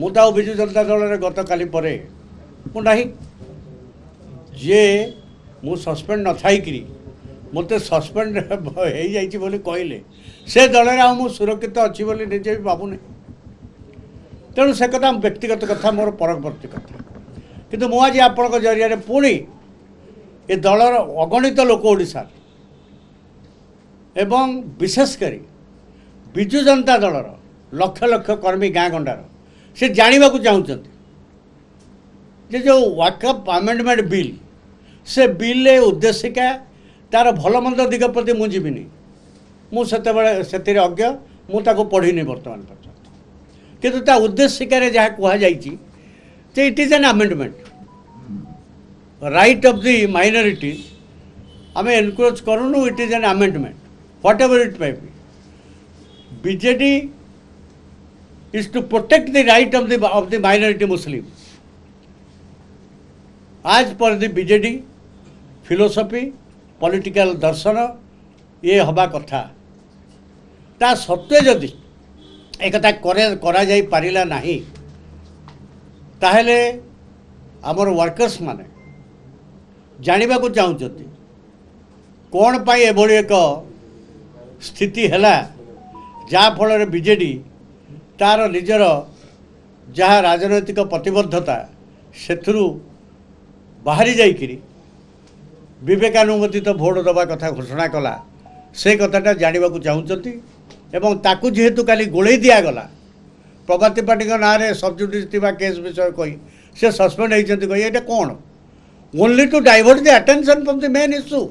मुझे विजु जनता दल में गत काली मुझे जे मु सस्पेंड न थी मत सस्पेंड हो जाइए कहले से दल में सुरक्षित अच्छी निजे भी भावुनी तेणु से कथा व्यक्तिगत कथा मोर परवर्ती कथा किंतु मु आज आपण जरिया पुणी ये दलर अगणित लोक ओडिशा एवं विशेषकर विजु जनता दलर लक्ष लक्ष कर्मी गाँ गंडार से जानवा चाहते जो वाकअप आमेंडमेंट बिल से बिल उद्देशिका तार भल मंद दिग प्रति मुझे मुझे अज्ञ मुझे पढ़ी बर्तमान पर्यंत किंतु ता उद्देशिकार जहाँ कहुई it is an amendment right of the minority आम एनकरेज करूँ it is an amendment whatever it may be BJD is to protect the right of the minority Muslim आज पर द बीजेडी फिलोसफी पॉलिटिकल दर्शन ये हवा कथा ता सत्वे जदि एक करा जाई पारिला नहीं ताहले आमर वर्कर्स माने जानिबा को चाहते कौन पाई एभली एक स्थिति है जहाँ फल बीजेडी तार निजर जहाँ राजनैतिक प्रतिबद्धता से बाहरी जाइकरी विवेकानुमोदित भोट दबा कथा घोषणा कला से कथाटा जानवा चाहते एवं ताकू जेहेतु काली गोले दिगला प्रभाती पार्टी ना सबजुडिस केस विषय कही से सस्पेंड होती कही ये कौन only to divert the attention from the main issue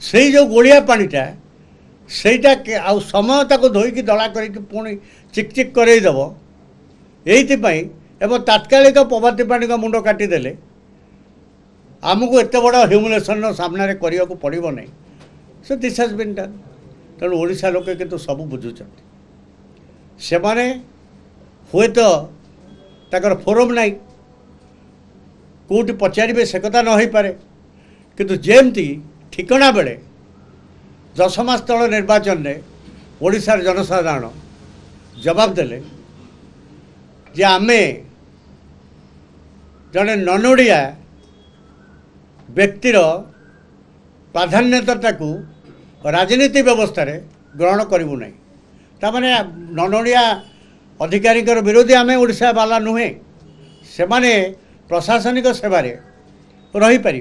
से जो गोलिया पानीटा सेटा आ समय ताको धोईकी दला करके पुणी चिकचिक करईदेव यही एवं तात्कालिक प्रभाती पार्टी का मुंड काटिदेले आमको एत बड़ ह्यूमिलेसन सामने करने को पड़ो नहीं so this has been done तेणु ओडिशा लोके किंतु सब बुझुंट से माने हुए तो ताकर फोरम नहीं कौटी पचारे से कथा न हो पारे किंतु जेमती ठिकना बेले 10 मास तल निर्वाचन में ओडिशार जनसाधारण जवाब देले जे आमे जड़े ननोड़िया व्यक्तिर प्राधान्यता को राजनीति व्यवस्था रे ग्रहण करूँ ना ताने ननोड़िया अधिकारी विरोधी आम ओडिशा वाला नुहे से माने प्रशासनिक सेवारे रही पारे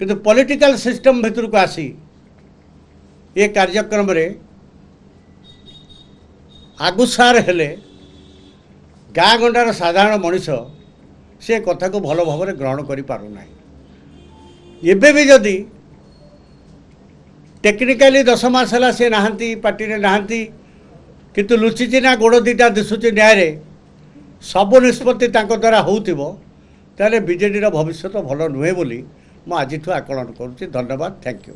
किंतु पॉलिटिकल सिस्टम भितर को आसी ये कार्यक्रम रे आगुसार हेले गाँ गंडार साधारण मनीष से कथा को भल भाव में ग्रहण कर पारना एबे भी जदि टेक्निकाली 10 मास है सी नहांती पार्टी रे नहांती किंतु लुचिची ना गोड़ दीटा दिशुची न्याय सब निष्पत्ति द्वारा होते बीजेडी भविष्य भल नुहे बोली मुझे आज आकलन करुँच धन्यवाद थैंक यू।